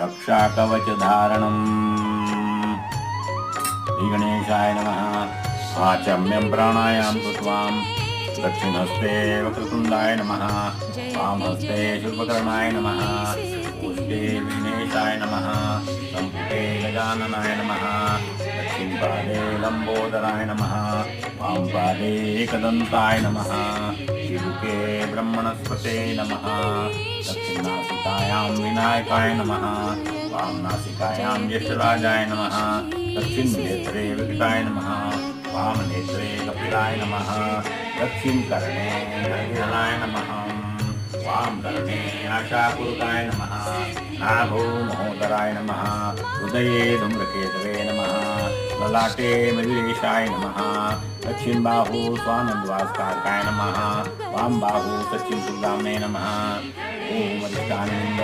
रक्षाकवचधारणम्। श्रीगणेशाय नमः। आचम्यं प्राणायां कृत्वां दक्षिणहस्ते वक्रतुण्डाय नमः। वामहस्ते शुल्पकर्णाय नमः। ओष्ठे विघ्नेशाय नमः। संपुटे गजाननाय नमः। दक्षिणपादे लम्बोदराय नमः। वामपादे एकदन्ताय नमः। शिरुके ब्रह्मणस्पते नमः। दक्षिणनासिकायां विनायकाय नमः। वामनासिकायां यशराजाय नमः। दक्षिणनेत्रे विकटाय नमः। वामनेत्रे कपिलाय नमः। दक्षिणकर्णे नरनाय नमः। वामकर्णे आशाकुरुकाय नमः। नाभो महोदराय नमः। हृदये धूम्रकेतवे नमः। ललाटे मयूरेशाय नमः। दक्षिणबाहु स्वानन्दवासकारकाय नमः। वामबाहु सच्चिदात्मने नमः। ओम अधिष्ठाने